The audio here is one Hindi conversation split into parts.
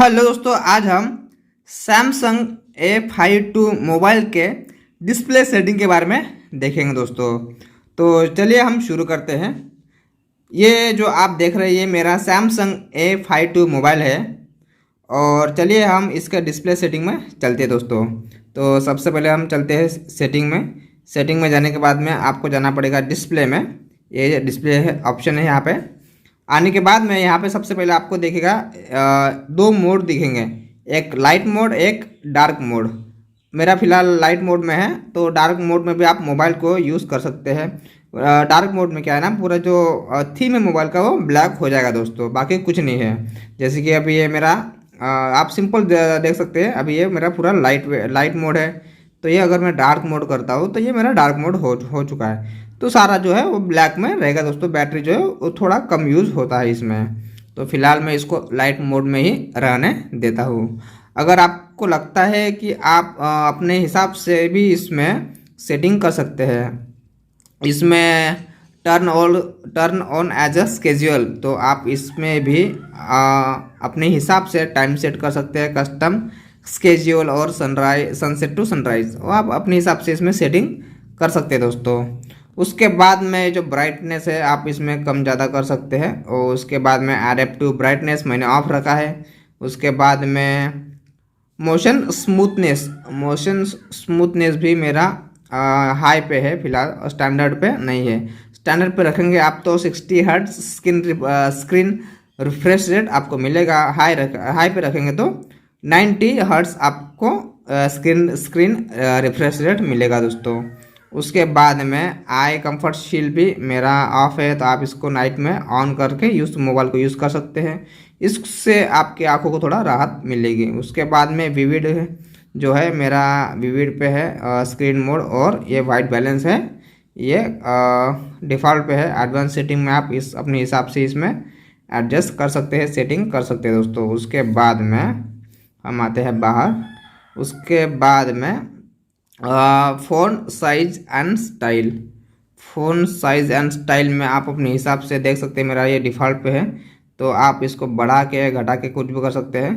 हेलो दोस्तों, आज हम सैमसंग A52 मोबाइल के डिस्प्ले सेटिंग के बारे में देखेंगे दोस्तों। तो चलिए हम शुरू करते हैं। ये जो आप देख रहे हैं ये मेरा सैमसंग A52 मोबाइल है और चलिए हम इसके डिस्प्ले सेटिंग में चलते हैं दोस्तों। तो सबसे पहले हम चलते हैं सेटिंग में। सेटिंग में जाने के बाद में आपको जाना पड़ेगा डिस्प्ले में। ये डिस्प्ले है ऑप्शन है यहाँ पे। आने के बाद में यहाँ पे सबसे पहले आपको देखेगा दो मोड दिखेंगे, एक लाइट मोड एक डार्क मोड। मेरा फ़िलहाल लाइट मोड में है, तो डार्क मोड में भी आप मोबाइल को यूज़ कर सकते हैं। डार्क मोड में क्या है ना, पूरा जो थीम है मोबाइल का वो ब्लैक हो जाएगा दोस्तों, बाकी कुछ नहीं है। जैसे कि अभी ये मेरा आप सिंपल देख सकते हैं, अभी ये मेरा पूरा लाइट मोड है। तो ये अगर मैं डार्क मोड करता हूँ तो ये मेरा डार्क मोड हो चुका है। तो सारा जो है वो ब्लैक में रहेगा दोस्तों। बैटरी जो है वो थोड़ा कम यूज़ होता है इसमें। तो फिलहाल मैं इसको लाइट मोड में ही रहने देता हूँ। अगर आपको लगता है कि आप अपने हिसाब से भी इसमें सेटिंग कर सकते हैं, इसमें turn on as a schedule, तो आप इसमें भी अपने हिसाब से टाइम सेट कर सकते हैं, कस्टम स्केड्यूल और सनसेट टू सनराइज, वो आप अपने हिसाब से इसमें सेटिंग कर सकते हैं दोस्तों। उसके बाद में जो ब्राइटनेस है आप इसमें कम ज़्यादा कर सकते हैं, और उसके बाद में एडेप्टिव ब्राइटनेस मैंने ऑफ रखा है। उसके बाद में मोशन स्मूथनेस भी मेरा हाई पे है, फिलहाल स्टैंडर्ड पे नहीं है। स्टैंडर्ड पे रखेंगे आप तो 60 हर्ट्ज स्क्रीन रिफ्रेश रेट आपको मिलेगा। हाई पे रखेंगे तो 90 हर्ट्ज आपको स्क्रीन रिफ्रेश रेट मिलेगा दोस्तों। उसके बाद में आई कंफर्ट शील्ड भी मेरा ऑफ है, तो आप इसको नाइट में ऑन करके मोबाइल को यूज़ कर सकते हैं। इससे आपकी आंखों को थोड़ा राहत मिलेगी। उसके बाद में विविड जो है मेरा विविड पे है स्क्रीन मोड, और ये वाइट बैलेंस है, ये डिफ़ॉल्ट पे है। एडवांस सेटिंग में आप इस अपने हिसाब से इसमें एडजस्ट कर सकते हैं, सेटिंग कर सकते हैं दोस्तों। उसके बाद में हम आते हैं बाहर। उसके बाद में फ़ोन साइज़ एंड स्टाइल में आप अपने हिसाब से देख सकते हैं। मेरा ये डिफ़ॉल्ट पे है, तो आप इसको बढ़ा के घटा के कुछ भी कर सकते हैं।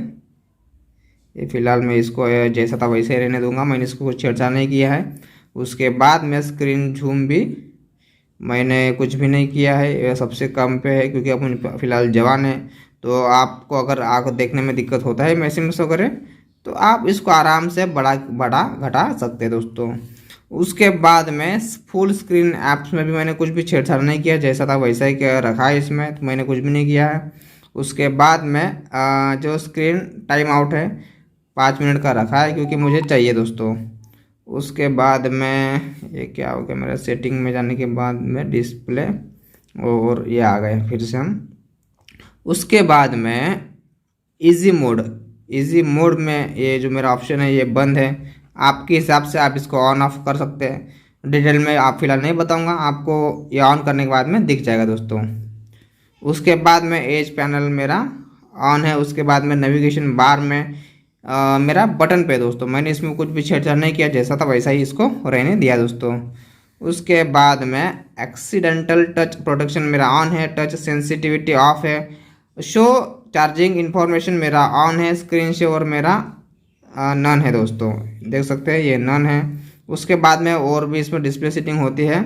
ये फ़िलहाल मैं इसको जैसा था वैसे ही रहने दूंगा, मैंने इसको कुछ छेड़छाड़ नहीं किया है। उसके बाद में स्क्रीन जूम भी मैंने कुछ भी नहीं किया है, ये सबसे कम पे है, क्योंकि अपन फ़िलहाल जवान है। तो आपको अगर आँख देखने में दिक्कत होता है मैक्सिमम वगैरह, तो आप इसको आराम से बढ़ा घटा सकते हैं दोस्तों। उसके बाद में फुल स्क्रीन ऐप्स में भी मैंने कुछ भी छेड़छाड़ नहीं किया, जैसा था वैसा ही रखा है इसमें, तो मैंने कुछ भी नहीं किया है। उसके बाद में जो स्क्रीन टाइम आउट है 5 मिनट का रखा है, क्योंकि मुझे चाहिए दोस्तों। उसके बाद में ये क्या हो गया, मेरा सेटिंग में जाने के बाद में डिस्प्ले, और ये आ गए फिर से हम। उसके बाद में इजी मोड में ये जो मेरा ऑप्शन है ये बंद है। आपके हिसाब से आप इसको ऑन ऑफ कर सकते हैं। डिटेल में आप फिलहाल नहीं बताऊंगा, आपको ये ऑन करने के बाद में दिख जाएगा दोस्तों। उसके बाद में एज पैनल मेरा ऑन है। उसके बाद में नेविगेशन बार में मेरा बटन पे दोस्तों, मैंने इसमें कुछ भी छेड़छाड़ नहीं किया, जैसा था वैसा ही इसको रहने दिया दोस्तों। उसके बाद में एक्सीडेंटल टच प्रोटेक्शन मेरा ऑन है, टच सेंसिटिविटी ऑफ है, शो चार्जिंग इन्फॉर्मेशन मेरा ऑन है, स्क्रीन शेयर मेरा नन है दोस्तों, देख सकते हैं ये नन है। उसके बाद में और भी इसमें डिस्प्ले सेटिंग होती है।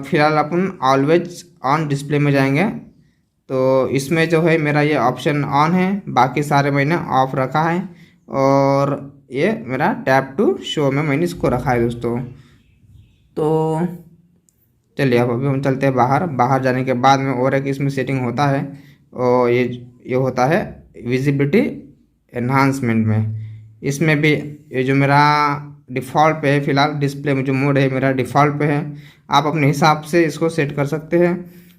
फिलहाल अपन ऑलवेज ऑन डिस्प्ले में जाएंगे, तो इसमें जो है मेरा ये ऑप्शन ऑन है, बाकी सारे मैंने ऑफ रखा है। और ये मेरा टैप टू शो में मैंने इसको रखा है दोस्तों। तो चलिए अब अभी हम चलते हैं बाहर जाने के बाद में और एक इसमें सेटिंग होता है, और ये होता है विजिबिलिटी एनहांसमेंट में। इसमें भी ये जो मेरा डिफ़ॉल्ट पे है, फ़िलहाल डिस्प्ले में जो मोड है मेरा डिफ़ॉल्ट पे है, आप अपने हिसाब से इसको सेट कर सकते हैं।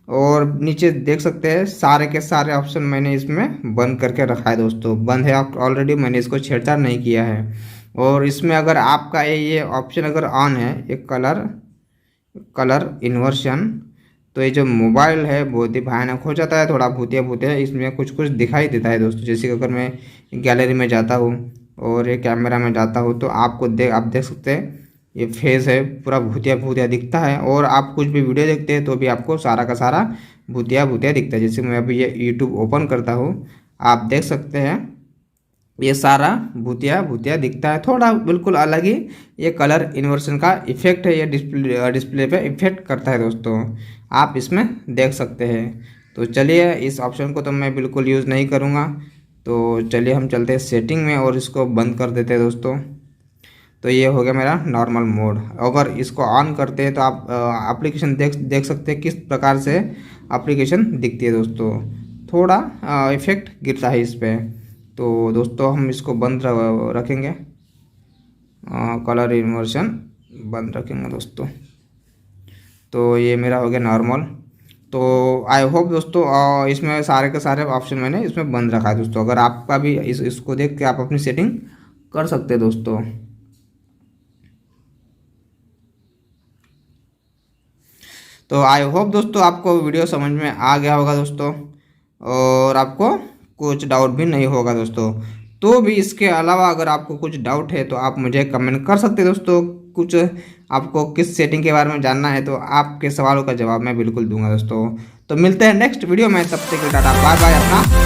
और नीचे देख सकते हैं सारे के सारे ऑप्शन मैंने इसमें बंद करके रखा है दोस्तों, बंद है ऑलरेडी, मैंने इसको छेड़छाड़ नहीं किया है। और इसमें अगर आपका ये ऑप्शन अगर ऑन है, ये कलर इन्वर्शन, तो ये जो मोबाइल है बहुत ही भयानक हो जाता है, थोड़ा भूतिया इसमें कुछ दिखाई देता है दोस्तों। जैसे कि अगर मैं गैलरी में जाता हूँ और ये कैमरा में जाता हूँ, तो आप देख सकते हैं ये फेस है पूरा भूतिया दिखता है। और आप कुछ भी वीडियो देखते हैं तो भी आपको सारा का सारा भूतिया दिखता है। जैसे मैं अभी ये यूट्यूब ओपन करता हूँ, आप देख सकते हैं ये सारा भूतिया भूतिया दिखता है, थोड़ा बिल्कुल अलग ही ये कलर इन्वर्सन का इफेक्ट है, ये डिस्प्ले पे इफेक्ट करता है दोस्तों, आप इसमें देख सकते हैं। तो चलिए इस ऑप्शन को तो मैं बिल्कुल यूज़ नहीं करूँगा। तो चलिए हम चलते हैं सेटिंग में और इसको बंद कर देते हैं दोस्तों। तो ये हो गया मेरा नॉर्मल मोड। अगर इसको ऑन करते हैं तो आप एप्लीकेशन देख सकते हैं किस प्रकार से एप्लीकेशन दिखती है दोस्तों, थोड़ा इफेक्ट गिरता है इस पर। तो दोस्तों हम इसको बंद रखेंगे, कलर इन्वर्शन बंद रखेंगे दोस्तों। तो ये मेरा हो गया नॉर्मल। तो आई होप दोस्तों इसमें सारे के सारे ऑप्शन मैंने इसमें बंद रखा है दोस्तों। अगर आपका भी इसको देख के आप अपनी सेटिंग कर सकते हैं दोस्तों। तो आई होप दोस्तों आपको वीडियो समझ में आ गया होगा दोस्तों, और आपको कुछ डाउट भी नहीं होगा दोस्तों। तो भी इसके अलावा अगर आपको कुछ डाउट है तो आप मुझे कमेंट कर सकते हैं दोस्तों। कुछ आपको किस सेटिंग के बारे में जानना है तो आपके सवालों का जवाब मैं बिल्कुल दूंगा दोस्तों। तो मिलते हैं नेक्स्ट वीडियो में, तब तक के लिए टाटा बाय बाय, अपना